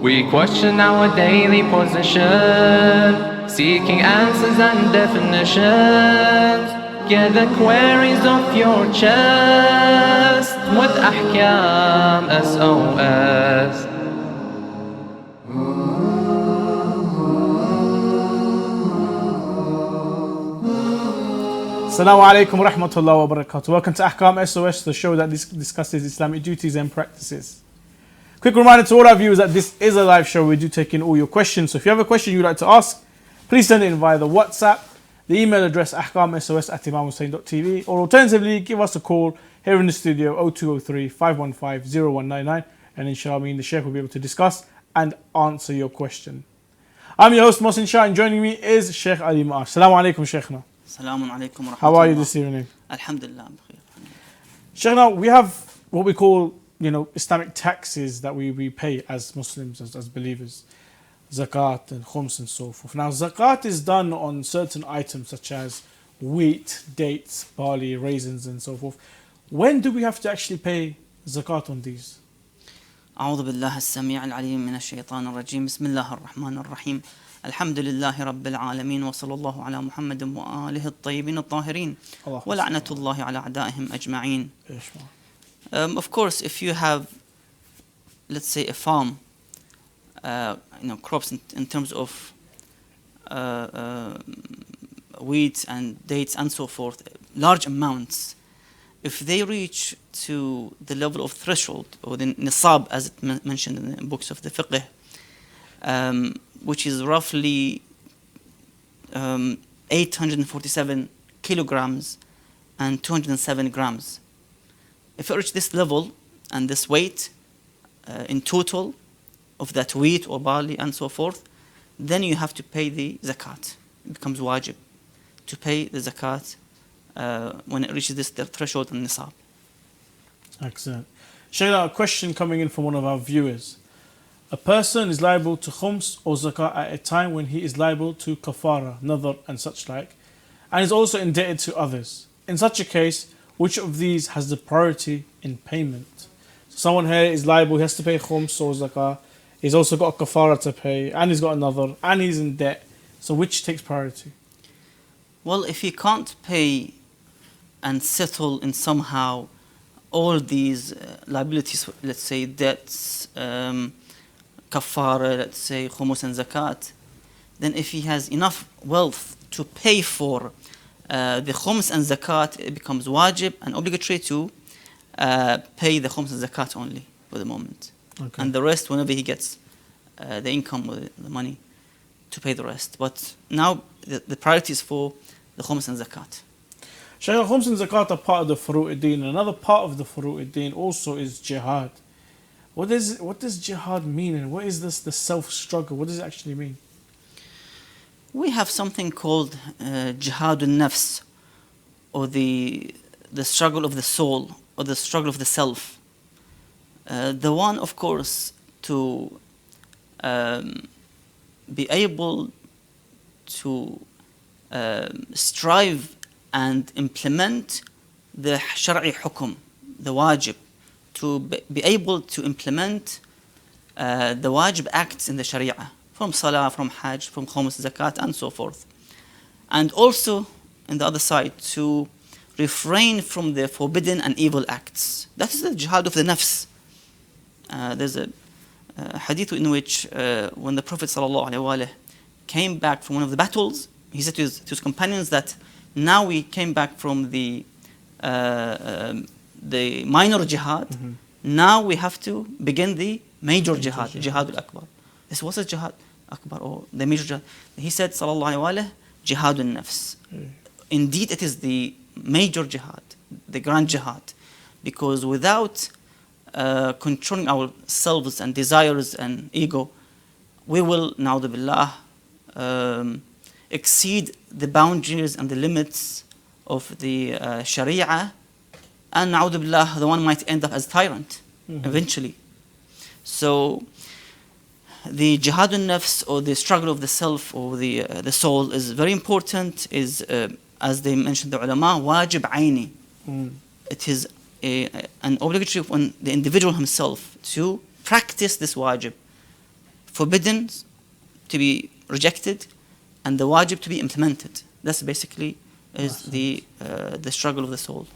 We question our daily position, seeking answers and definitions. Get the queries off your chest with Ahkam SOS. Assalamu alaikum wa rahmatullahi wa barakatuh. Welcome to Ahkam SOS, the show that discusses Islamic duties and practices. Quick reminder to all our viewers that this is a live show. We do take in all your questions. So if you have a question you'd like to ask, please send it in via the WhatsApp. The email address ahkamsos@imamhussein.tv, or alternatively give us a call here in the studio 0203 515 0199, and inshallah me and the Sheikh will be able to discuss and answer your question. I'm your host Mohsin Shah, and joining me is Sheikh Ali Ma'ar. Assalamu alaikum Sheikhna. Assalamu alaikum wa rahmatullah. How are you this evening? Alhamdulillah. Sheikhna, we have what we call, Islamic taxes that we pay as Muslims, as believers. Zakat and khums and so forth. Now, zakat is done on certain items such as wheat, dates, barley, raisins and so forth. When do we have to actually pay zakat on these? أعوذ بالله السميع العليم من الشيطان الرجيم بسم الله الرحمن الرحيم الحمد لله رب العالمين وصلى الله على محمد وآله الطيبين الطاهرين ولعنة الله على أعدائهم أجمعين. Of course, if you have, let's say, a farm, crops in terms of wheat and dates and so forth, large amounts, if they reach to the level of threshold or the nisab, as it mentioned in the books of the fiqh, which is roughly 847 kilograms and 207 grams. If it reaches this level and this weight in total of that wheat or barley and so forth, then you have to pay the zakat. It becomes wajib to pay the zakat when it reaches this threshold and nisab. Excellent. Shayla, a question coming in from one of our viewers. A person is liable to khums or zakat at a time when he is liable to kafara, nadhar and such like, and is also indebted to others. In such a case, which of these has the priority in payment? So someone here is liable, he has to pay khums or zakah, he's also got a kafara to pay, and he's got another, and he's in debt. So which takes priority? Well, if he can't pay and settle in somehow all these liabilities, let's say debts, kafara, let's say khumus and zakat, then if he has enough wealth to pay for the khums and zakat, it becomes wajib and obligatory to pay the khums and zakat only for the moment. Okay. And the rest, whenever he gets the income or the money, to pay the rest. But now the priority is for the khums and zakat. Shaykh, khums and zakat are part of the furu'id-din. Another part of the furu'id-din also is jihad. What does jihad mean, and what is this, the self-struggle? What does it actually mean? We have something called jihadun nafs, or the struggle of the soul, or the struggle of the self. The one, of course, to be able to strive and implement the shar'i hukum, the wajib, to be able to implement the wajib acts in the sharia, from salah, from hajj, from khums, zakat, and so forth. And also, on the other side, to refrain from the forbidden and evil acts. That is the jihad of the nafs. There's a hadith in which when the Prophet ﷺ came back from one of the battles, he said to his companions that now we came back from the minor jihad, now we have to begin the major jihad, jihad al-akbar. This was a jihad akbar, or the major jihad. He said, sallallahu alayhi wa jihadun nafs. Indeed, it is the major jihad, the grand jihad, because without controlling ourselves and desires and ego, we will, na'udhu billah, exceed the boundaries and the limits of the sharia, and na'udhu billah, the one might end up as tyrant eventually. So the jihadun nafs, or the struggle of the self or the soul, is very important, is as they mentioned the ulama, wajib aini. It is an obligatory on the individual himself to practice this wajib forbidden to be rejected and the wajib to be implemented. That's basically is the struggle of the soul.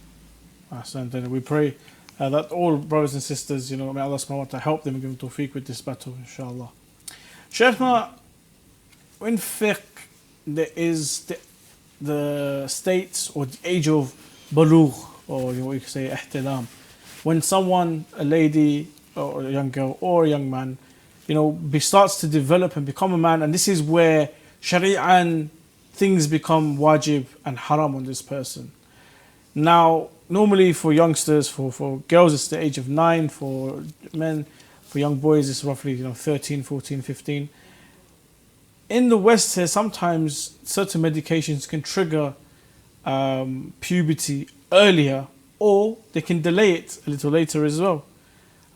And we pray that all brothers and sisters, may Allah subhanahu wa ta'ala help them and give them tawfiq with this battle, inshallah. Shaykhna, in fiqh, there is the states or the age of balugh, or what you could say, ihtilam. When someone, a lady or a young girl or a young man, starts to develop and become a man, and this is where sharia and things become wajib and haram on this person. Now, normally for youngsters, for girls it's the age of 9, for men, for young boys it's roughly 13, 14, 15. In the West here, sometimes certain medications can trigger puberty earlier, or they can delay it a little later as well.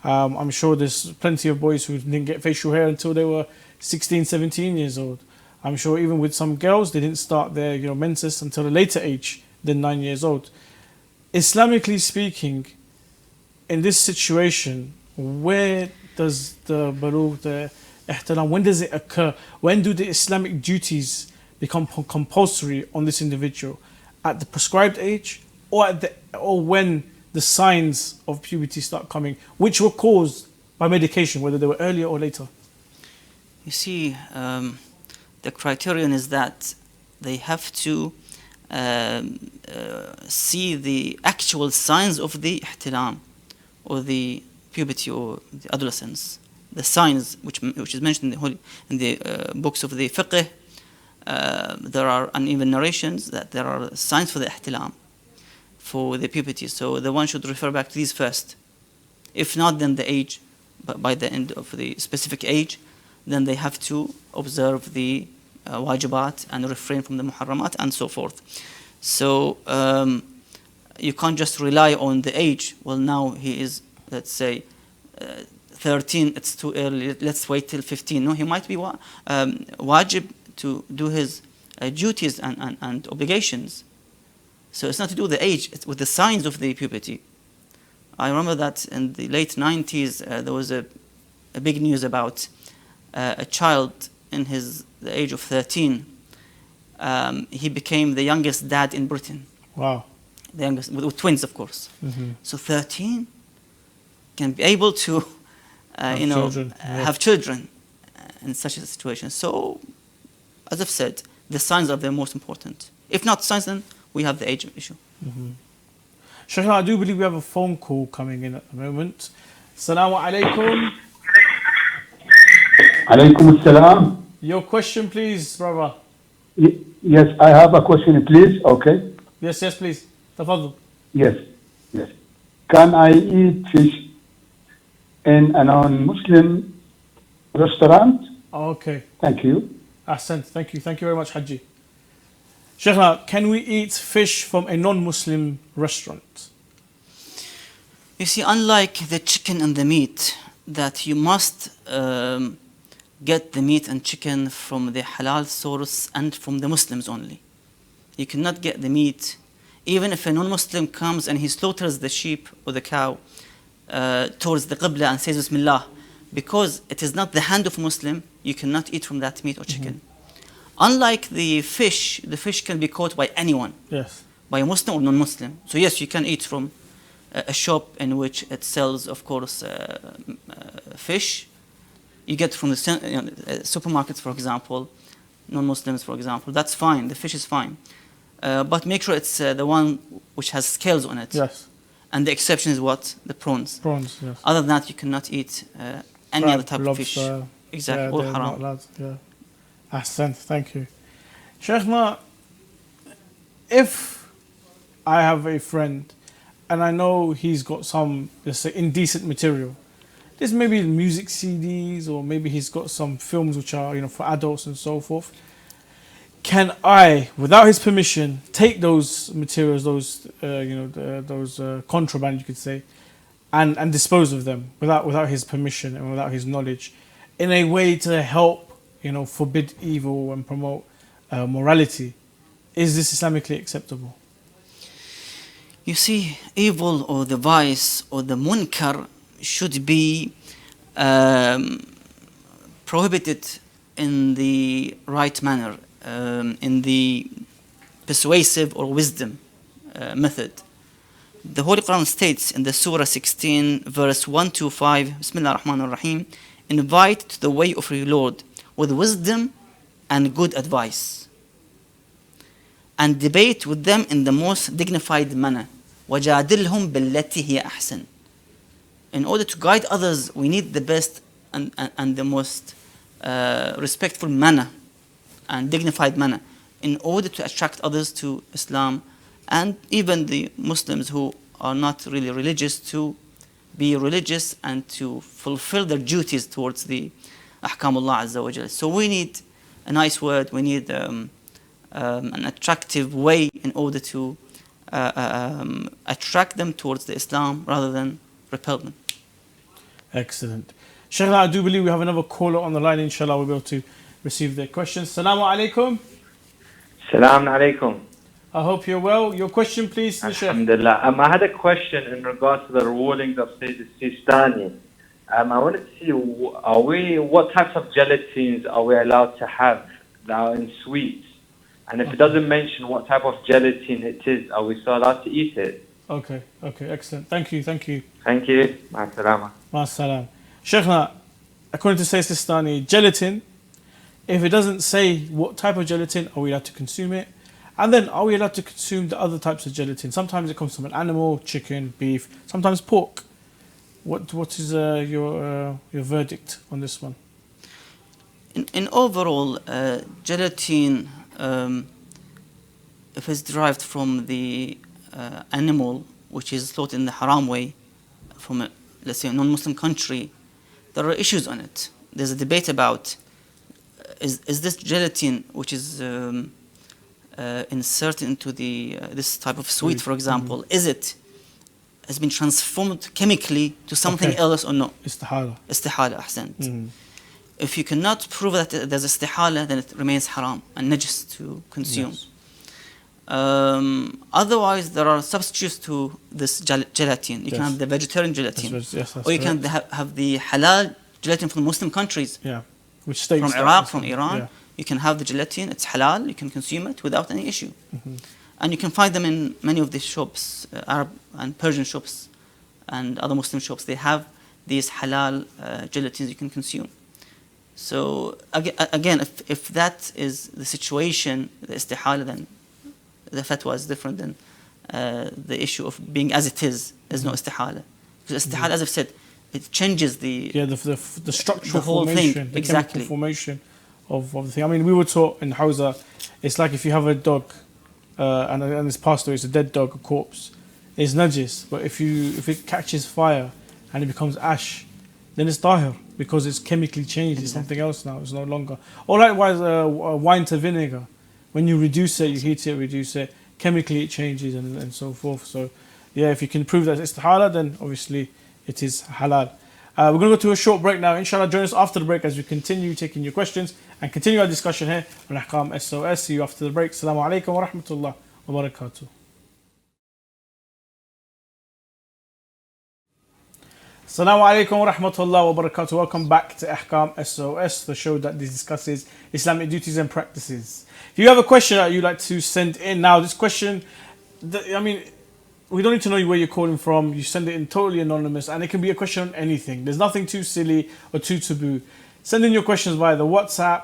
I'm sure there's plenty of boys who didn't get facial hair until they were 16, 17 years old. I'm sure even with some girls, they didn't start their menses until a later age than 9 years old. Islamically speaking, in this situation, where does the balugh, the ihtilam, when does it occur? When do the Islamic duties become compulsory on this individual? At the prescribed age, or when the signs of puberty start coming, which were caused by medication, whether they were earlier or later? You see, the criterion is that they have to see the actual signs of the ihtilam, or the puberty or the adolescence. The signs which is mentioned in the books of the fiqh, there are uneven narrations that there are signs for the ihtilam, for the puberty. So the one should refer back to these first. If not, then the age, but by the end of the specific age, then they have to observe the wajibat and refrain from the muharramat and so forth. So you can't just rely on the age. Well, now he is, let's say, 13, it's too early, let's wait till 15. No, he might be wajib to do his duties and obligations. So it's not to do with the age, it's with the signs of the puberty. I remember that in the late 90s, there was a big news about a child in the age of 13. He became the youngest dad in Britain. Wow. The youngest, with twins, of course. Mm-hmm. So 13 can be able to, have children in such a situation. So, as I've said, the signs are the most important. If not signs, then we have the age issue. Mm-hmm. Shaykh, I do believe we have a phone call coming in at the moment. Assalamu alaikum. Alaikum assalam. Your question, please, brother. Yes, I have a question, please. Okay. Yes, please. Tafadhal. Yes. Can I eat fish in a non-Muslim restaurant? Okay. Thank you. Ahsan. Thank you very much, Haji. Shaykhna, can we eat fish from a non-Muslim restaurant? You see, unlike the chicken and the meat, that you must get the meat and chicken from the halal source and from the Muslims only. You cannot get the meat, even if a non-Muslim comes and he slaughters the sheep or the cow towards the Qibla and says Bismillah, because it is not the hand of a Muslim, you cannot eat from that meat or chicken. Mm-hmm. Unlike the fish can be caught by anyone. Yes. By a Muslim or non-Muslim. So yes, you can eat from a shop in which it sells, of course, fish. You get from the supermarkets, for example, non-Muslims, for example. That's fine. The fish is fine. But make sure it's the one which has scales on it. Yes. And the exception is what? The prawns. Prawns, yes. Other than that, you cannot eat any other type of fish. Exactly. All they're haram. not allowed, yeah. Ahsan, thank you. Shaykhna, if I have a friend and I know he's got some, let's say, indecent material, there's maybe music CDs, or maybe he's got some films which are, for adults and so forth. Can I, without his permission, take those materials, those contraband, you could say, and dispose of them without his permission and without his knowledge, in a way to help, forbid evil and promote morality? Is this Islamically acceptable? You see, evil or the vice or the munkar should be prohibit it in the right manner, in the persuasive or wisdom method. The Holy Quran states in the Surah 16, verse 125, Bismillah ar-Rahman ar-Rahim, invite to the way of your Lord with wisdom and good advice, and debate with them in the most dignified manner. وَجَادِلْهُمْ بِالَّتِي هِيَ أَحْسَنُ. In order to guide others, we need the best and the most respectful manner and dignified manner in order to attract others to Islam, and even the Muslims who are not really religious to be religious and to fulfill their duties towards the Ahkamullah Azza wa Jal. So we need a nice word, we need an attractive way in order to attract them towards the Islam rather than repel them. Excellent. Shaykhna, I do believe we have another caller on the line. Inshallah, we'll be able to receive their questions. Assalamu alaikum. Assalamu alaikum. I hope you're well. Your question, please, Shaykh. Alhamdulillah. I had a question in regards to the rulings of Sayyid Sistani. I wanted to see, what types of gelatines are we allowed to have that are in sweets? And if it doesn't mention what type of gelatin it is, are we still allowed to eat it? Okay, excellent. Thank you. Thank you. Ma'as-salama. Ma'as-salam. Shaykhna, according to Sayyid Sistani, gelatin, if it doesn't say what type of gelatin, are we allowed to consume it? And then, are we allowed to consume the other types of gelatin? Sometimes it comes from an animal, chicken, beef, sometimes pork. What is your verdict on this one? In overall, gelatin, if it's derived from the animal, which is slaughtered in the haram way, from let's say a non-Muslim country, there are issues on it. There's a debate about is this gelatin, which is inserted into this type of sweet, for example, has been transformed chemically to something else or no? Istihala. Istihala, ahsant. If you cannot prove that there's istihala, then it remains haram and najis to consume. Yes. Otherwise, there are substitutes to this gelatin. You can have the vegetarian gelatin, or you can have the halal gelatin from Muslim countries. Yeah, which states from Iraq, from Iran. Yeah. You can have the gelatin, it's halal, you can consume it without any issue. And you can find them in many of the shops, Arab and Persian shops and other Muslim shops. They have these halal gelatins you can consume. So again, if that is the situation, the istihala, then the fatwa is different than the issue of being as it is. There's no istihala. Because istihala, as I've said, it changes the structural the whole formation, thing. the Exactly. chemical formation of the thing. I mean, we were taught in Hausa, it's like if you have a dog and it's passed away, it's a dead dog, a corpse, it's najis. But if it catches fire and it becomes ash, then it's tahir because it's chemically changed. It's something else now. It's no longer. Or likewise, wine to vinegar. When you reduce it, you heat it, reduce it, chemically it changes and so forth. So, yeah, if you can prove that it's halal, then obviously it is halal. We're going to go to a short break now. Inshallah, join us after the break as we continue taking your questions and continue our discussion here on Ahkam SOS. See you after the break. Assalamu alaikum wa rahmatullah wa barakatuh. Assalamu alaikum wa rahmatullah wa barakatuh. Welcome back to Ahkam SOS, the show that discusses Islamic duties and practices. If you have a question that you'd like to send in now, this question, we don't need to know where you're calling from. You send it in totally anonymous, and it can be a question on anything. There's nothing too silly or too taboo. Send in your questions via the WhatsApp.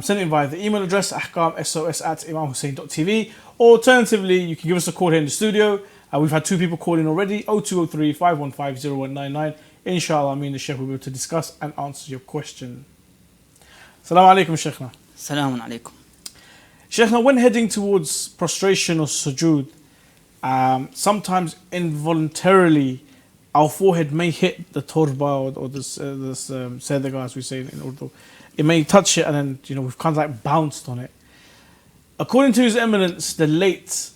Send it in via the email address, ahkamsos@imamhussein.tv. Or alternatively, you can give us a call here in the studio. We've had 2 people call in already, 0203 515 0199. Inshallah, the Sheikh will be able to discuss and answer your question. Assalamu alaikum, Sheikhna. Assalamu alaikum. Sheikhna, when heading towards prostration or sujood, sometimes involuntarily our forehead may hit the turba or this sadaga, as we say in Urdu. It may touch it and then we've kind of like bounced on it. According to His Eminence, the late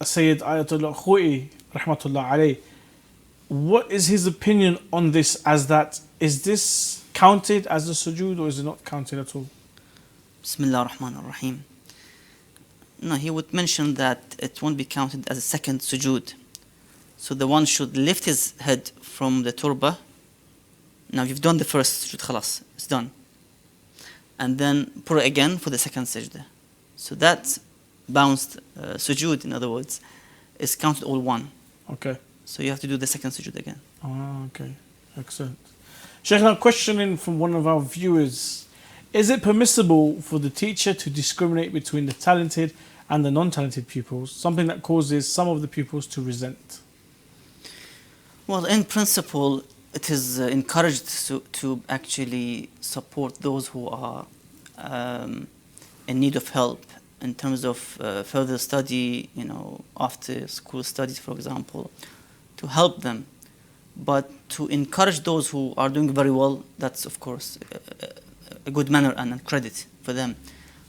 Sayyid Ayatollah Khoi, rahmatullah alayh, what is his opinion on this? Is this counted as a sujood or is it not counted at all? Bismillah ar-Rahman ar-Rahim. No, he would mention that it won't be counted as a second sujood. So the one should lift his head from the turba. Now you've done the first sujood, khalas, it's done. and then put it again for the second sajda. So that bounced sujood, in other words, is counted all one. Okay. So you have to do the second sujood again. Ah, okay. Excellent. Sheikh, now questioning from one of our viewers. Is it permissible for the teacher to discriminate between the talented and the non-talented pupils, something that causes some of the pupils to resent? Well, in principle, it is encouraged to actually support those who are in need of help in terms of further study, after school studies, for example, to help them. But to encourage those who are doing very well, that's of course a good manner and a credit for them.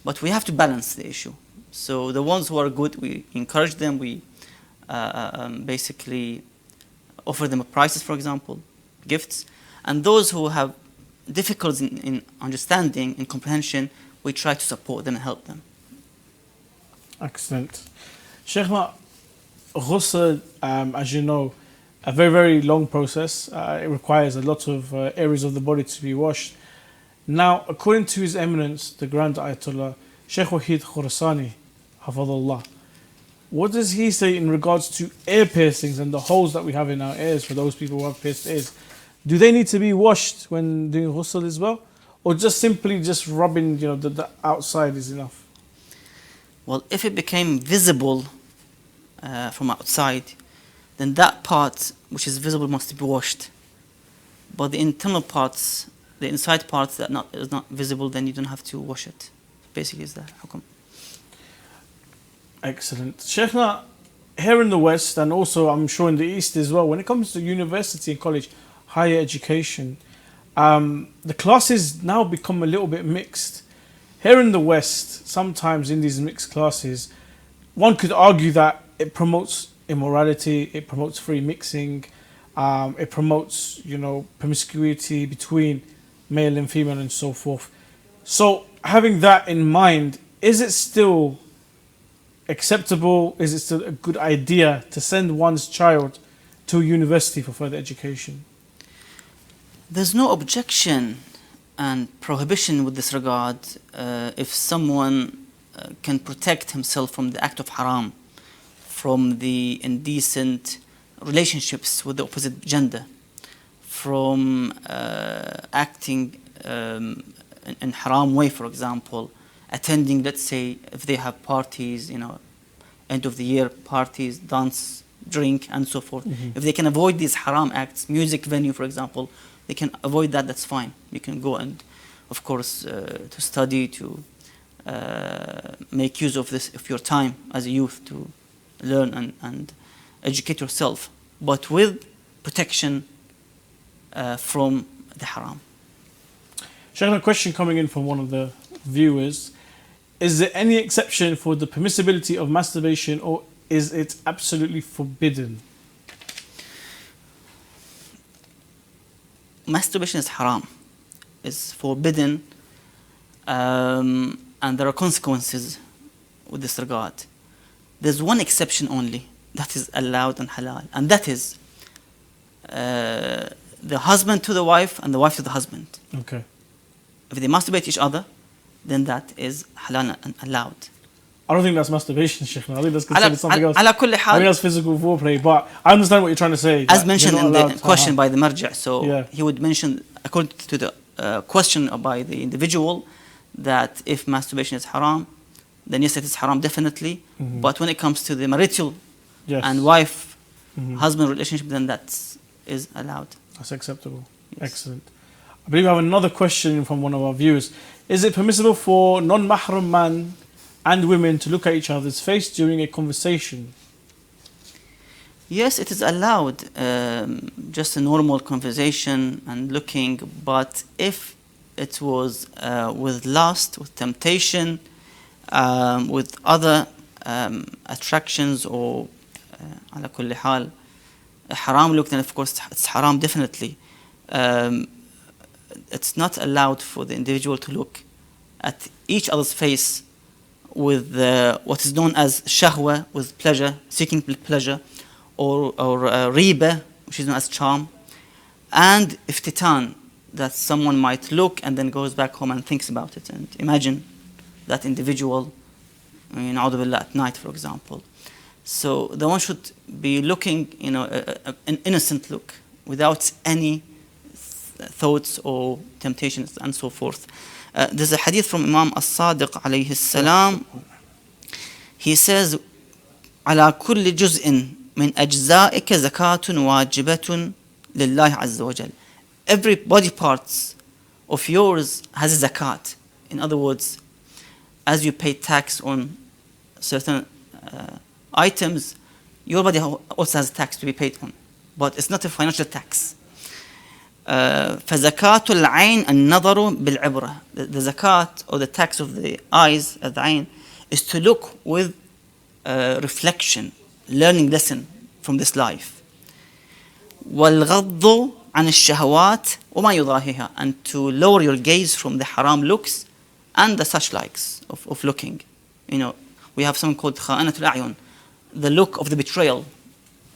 But we have to balance the issue. So the ones who are good, we encourage them, we basically offer them prizes, for example, gifts. And those who have difficulties in understanding and comprehension, we try to support them and help them. Excellent. Sheikhna, ghusl, as you know, a very, very long process. It requires a lot of areas of the body to be washed. Now, according to His Eminence, the Grand Ayatollah, Sheikh Wahid Khurasani, Hafadullah, what does he say in regards to ear piercings and the holes that we have in our ears for those people who have pierced ears? Do they need to be washed when doing ghusl as well? Or just simply just rubbing, the outside is enough? Well, if it became visible from outside, then that part which is visible must be washed. But the internal parts, the inside parts that is not visible, then you don't have to wash it. Basically, is the hukum. Excellent. Sheikhna, here in the West and also I'm sure in the East as well, when it comes to university and college, higher education, the classes now become a little bit mixed. Here in the West, sometimes in these mixed classes, one could argue that it promotes immorality, it promotes free mixing, it promotes, promiscuity between male and female and so forth. So having that in mind, is it still acceptable? Is it still a good idea to send one's child to a university for further education? There's no objection and prohibition with this regard if someone can protect himself from the act of haram, from the indecent relationships with the opposite gender, from acting in haram way, for example, attending, let's say, if they have parties, end of the year parties, dance, drink, and so forth. Mm-hmm. If they can avoid these haram acts, music venue, for example, they can avoid that, that's fine. You can go and, of course, to study, to make use of your time as a youth to learn and educate yourself, but with protection from the haram. Shaykh, a question coming in from one of the viewers. Is there any exception for the permissibility of masturbation, or is it absolutely forbidden? Masturbation is haram, is forbidden, and there are consequences with this regard. There's one exception only that is allowed and halal, and that is the husband to the wife and the wife to the husband. Okay. If they masturbate each other, then that is halal and allowed. I don't think that's masturbation, Sheikh. I think that's considered something else. على كل I حال, think that's physical foreplay, but I understand what you're trying to say. as mentioned in the question by the marja', so Yeah. he would mention, according to the question by the individual, that if masturbation is haram, then yes, it is haram definitely. Mhm. But when it comes to the marital Yes. and wife, Mhm. husband relationship, then that is allowed. That's acceptable. Yes. Excellent. I believe I have another question from one of our viewers. Is it permissible for non-Mahram man and women to look at each other's face during a conversation? Yes, it is allowed, just a normal conversation and looking, but if it was with lust, with temptation, with other attractions, or على كل حال haram look, then of course it's haram definitely. It's not allowed for the individual to look at each other's face with what is known as shahwa, with pleasure, seeking pleasure, or riba, which is known as charm, and iftitan, that someone might look and then goes back home and thinks about it. And imagine that individual, na'udhu billah, at night, for example. So the one should be looking, an innocent look, without any thoughts or temptations and so forth. There's a hadith from Imam As-Sadiq alayhi salam. He says, على كل جزء من أجزائك زكاة واجبة لله عز وجل. Every body parts of yours has a zakat. In other words, as you pay tax on certain items, your body also has tax to be paid on, but it's not a financial tax. فزكاة العين النظر بالعبرة. The zakat, or the tax of the eyes, of the ayn, is to look with reflection, learning lesson from this life. والغض عن الشهوات وما يضاهيها, and to lower your gaze from the haram looks and the such likes of looking. We have something called خائنة الأعين, the look of the betrayal,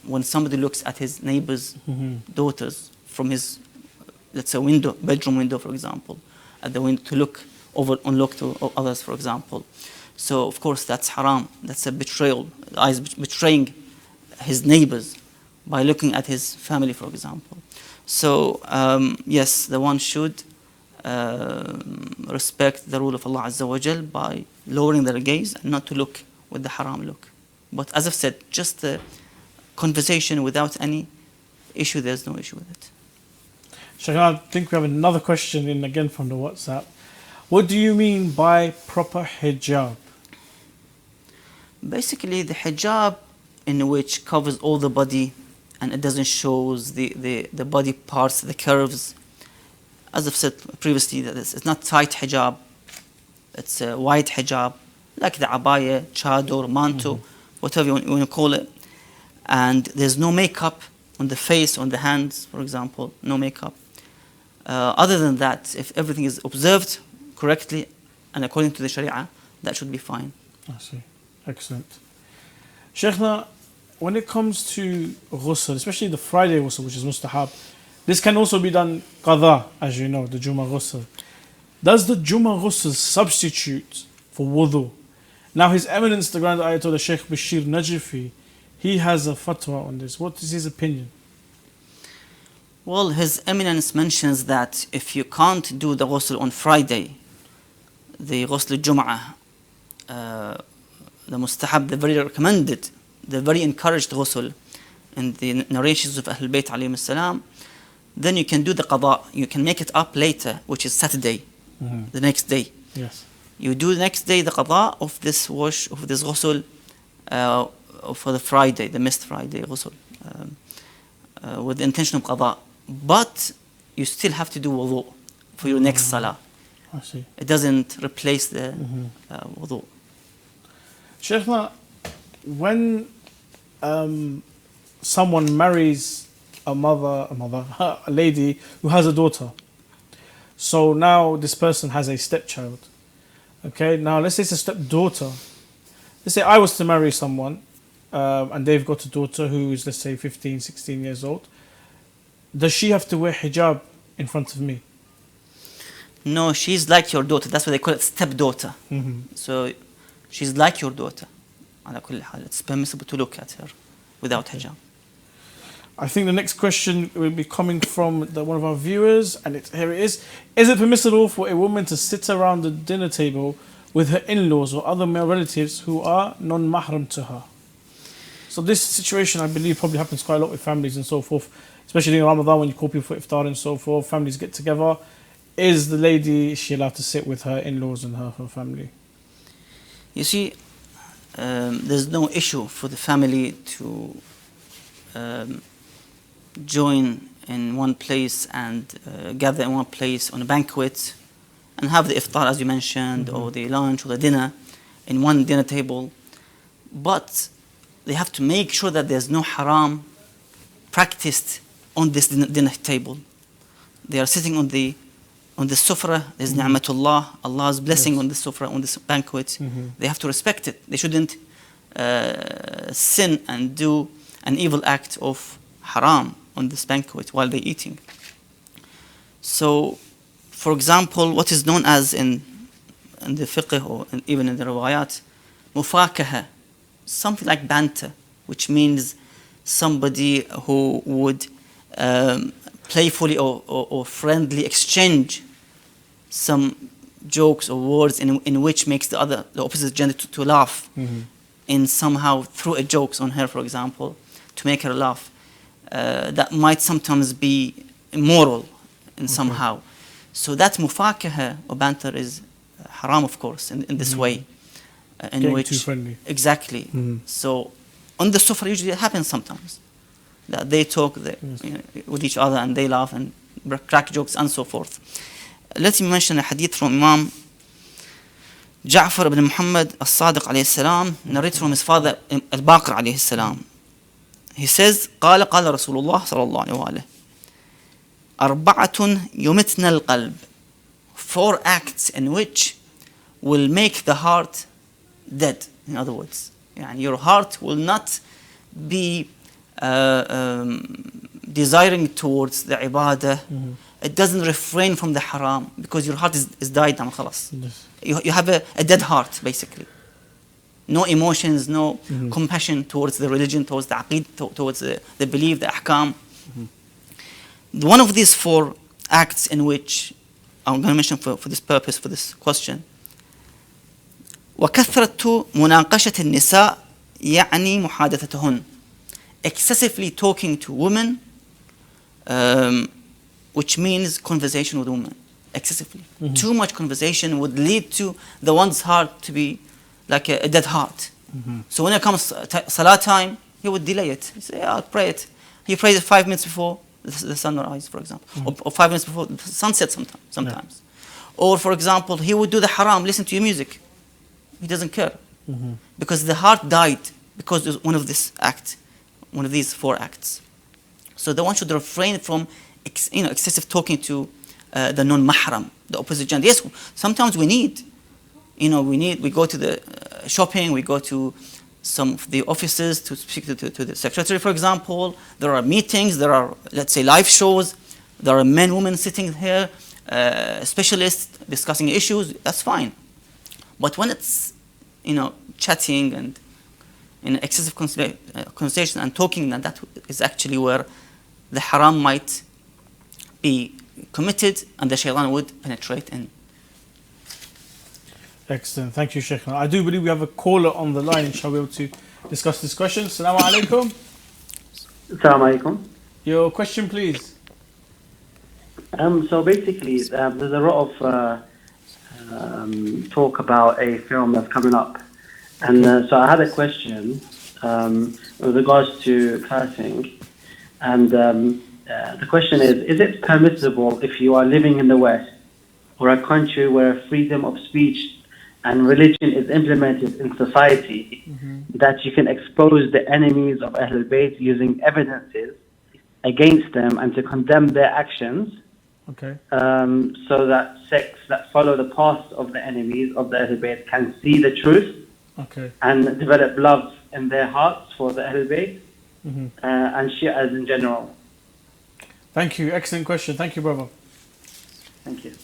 when somebody looks at his neighbor's daughters from his, let's say, bedroom window, for example, at the window, to look to others, for example. So of course that's haram. That's a betrayal. The eyes betraying his neighbors by looking at his family, for example. So yes, the one should respect the rule of Allah Azza wa Jal by lowering their gaze and not to look with the haram look. But as I've said, just a conversation without any issue, there's no issue with it. Shaykh, I think we have another question in again from the WhatsApp. What do you mean by proper hijab? Basically, the hijab in which covers all the body and it doesn't show the body parts, the curves. As I've said previously, that it's not tight hijab, it's a wide hijab, like the abaya, chador, manto, whatever you want to call it. And there's no makeup on the face, on the hands, for example, no makeup. Other than that, if everything is observed correctly and according to the Sharia, that should be fine. I see. Excellent. Shaykhna, when it comes to ghusl, especially the Friday ghusl, which is mustahab, this can also be done qadha, as you know, the Jummah ghusl. Does the Jummah ghusl substitute for wudu? Now, His Eminence, the Grand Ayatollah Sheikh Bashir Najifi, he has a fatwa on this. What is his opinion? Well, His Eminence mentions that if you can't do the ghusl on Friday, the ghusl Jum'ah, the mustahab, the very recommended, the very encouraged ghusl in the narrations of Ahlul Bayt alayhim salam, then you can do the qada. You can make it up later, which is Saturday, the next day. Yes. You do the next day the qada of this wash, of this ghusl for the Friday, the missed Friday ghusl, with the intention of qada. But you still have to do wudu for your next salah. I see. It doesn't replace the wudu. Shaykhna, when someone marries a lady who has a daughter, so now this person has a stepchild. Okay, now let's say it's a stepdaughter. Let's say I was to marry someone and they've got a daughter who is, let's say, 15, 16 years old. Does she have to wear hijab in front of me? No, she's like your daughter. That's why they call it stepdaughter. So she's like your daughter. على كل حال, it's permissible to look at her without hijab. I think the next question will be coming from one of our viewers, and here it is. Is it permissible for a woman to sit around the dinner table with her in-laws or other male relatives who are non-mahram to her? So this situation, I believe, probably happens quite a lot with families and so forth, especially in Ramadan when you call people for iftar and so forth, families get together. Is the lady, is she allowed to sit with her in-laws and her family? You see, there's no issue for the family to join in one place and gather in one place on a banquet and have the iftar, as you mentioned, or the lunch or the dinner in one dinner table. But they have to make sure that there's no haram practiced on this dinner table. They are sitting on the sufra, there's ni'matullah, Allah's blessing on the sufra, on this banquet. They have to respect it. They shouldn't sin and do an evil act of haram on this banquet while they're eating. So, for example, what is known as in the fiqh or even in the riwayat, mufakaha, something like banter, which means somebody who would playfully or friendly exchange some jokes or words in which makes the opposite gender to laugh, in somehow through a jokes on her, for example, to make her laugh. That might sometimes be immoral in somehow. So that mufakaha or banter is haram, of course, in this way. In Getting which too friendly. Exactly. So on the sufra usually it happens sometimes that they talk with each other and they laugh and crack jokes and so forth. Let me mention a hadith from Imam Ja'far ibn Muhammad al-Sadiq alayhi salam, narrated from his father al-Baqir alayhi salam. He says, قال رسول الله صلى الله عليه وآله أربعة يمتن القلب. 4 acts in which will make the heart dead. In other words, your heart will not be desiring towards the ibadah. It doesn't refrain from the haram because your heart is died now, khalas. You have a dead heart, basically. No emotions, no compassion towards the religion, towards the aqid, towards the belief, the ahkam. One of these 4 acts in which I'm going to mention for this purpose, for this question. وكثرة مناقشة النساء يعني محادثتهن. Excessively talking to women, which means conversation with women. Excessively. Too much conversation would lead to the one's heart to be like a dead heart. So when it comes salah time, he would delay it. He say, I'll pray it. He prays it 5 minutes before the sunrise, for example, or 5 minutes before the sunset sometimes. Or, for example, he would do the haram, listen to your music. He doesn't care. Because the heart died because of one of these 4 acts. So the one should refrain from excessive talking to the non-mahram, the opposite gender. Yes, sometimes we need, we go to the shopping, we go to some of the offices to speak to the secretary, for example. There are meetings, there are, let's say, live shows. There are men, women sitting here, specialists discussing issues. That's fine. But when it's, chatting and excessive conversation and talking, and that is actually where the haram might be committed and the shaitan would penetrate in. Excellent. Thank you, Sheikh. I do believe we have a caller on the line. Shall we be able to discuss this question? Assalamu alaikum. Assalamu alaikum. Your question, please. So basically, there's a lot of talk about a film that's coming up. And so I had a question with regards to cursing. And the question is it permissible if you are living in the West or a country where freedom of speech and religion is implemented in society, that you can expose the enemies of Ahlul Bayt using evidences against them and to condemn their actions, so that sects that follow the path of the enemies of the Ahlul Bayt can see the truth and develop love in their hearts for the Ahlul Bayt and Shi'as in general? Thank you. Excellent question. Thank you, brother. Thank you.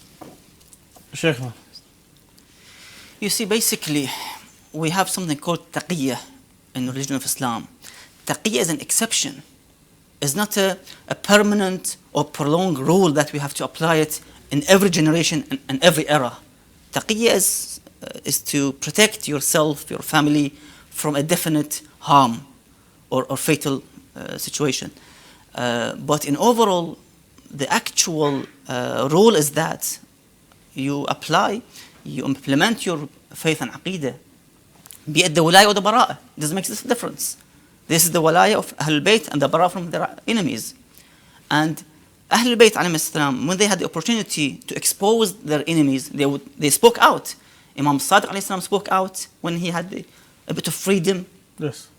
Sheikh. You see, basically, we have something called taqiyya in the religion of Islam. Taqiyya is an exception. It's not a permanent or prolonged rule that we have to apply it in every generation and every era. Taqiyya is to protect yourself, your family, from a definite harm or fatal situation. But in overall, the actual rule is that you implement your faith and aqidah, be it the walaya or the bara'ah. It doesn't make this difference. This is the walaya of Ahlul Bayt and the bara'ah from their enemies. And Ahlul Bayt alayhim salam, when they had the opportunity to expose their enemies, they spoke out. Imam Sadiq alayhi salam spoke out when he had a bit of freedom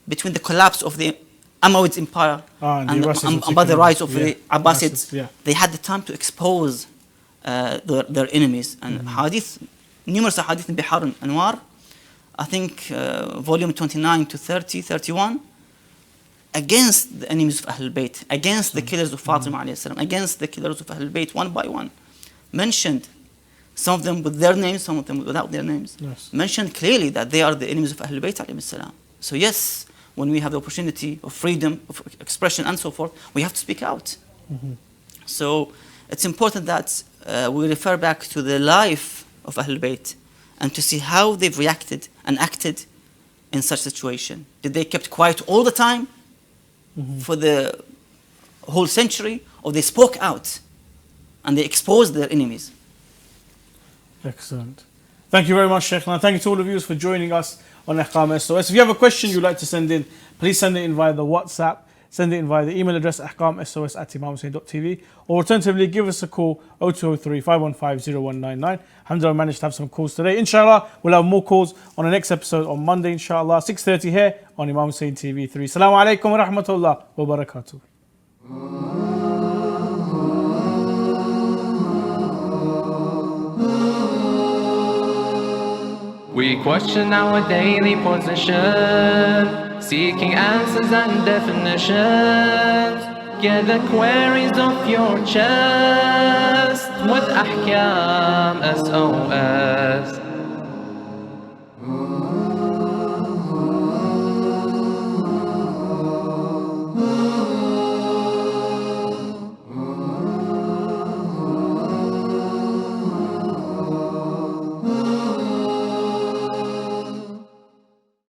between the collapse of the Umayyad Empire and by the rise of the Abbasids. They had the time to expose their enemies. And numerous hadith in Bihar Anwar, I think volume 29 to 30, 31, against the enemies of Ahlul Bayt, against the killers of Fatima alayhi salam, against the killers of Ahlul Bayt, one by one. Mentioned, some of them with their names, some of them without their names. Yes. Mentioned clearly that they are the enemies of Ahlul Bayt alayhi salam. So yes, when we have the opportunity of freedom of expression and so forth, we have to speak out. So it's important that we refer back to the life of Ahlul Bayt and to see how they've reacted and acted in such situation. Did they kept quiet all the time for the whole century, or they spoke out and they exposed their enemies? Excellent. Thank you very much, Sheikh. And thank you to all of you for joining us on Ahkam SOS. If you have a question you'd like to send in, please send it in via the WhatsApp. Send it in via the email address ahkamsos@imamhussein.tv, or alternatively give us a call 0203 515 0199. Alhamdulillah, managed to have some calls today. Inshallah, we'll have more calls on the next episode on Monday, inshallah, 6:30 here on Imam Hussein TV 3. Assalamu alaikum wa rahmatullah wa barakatuh. We question our daily position, seeking answers and definitions. Get the queries off your chest with Ahkam SOS.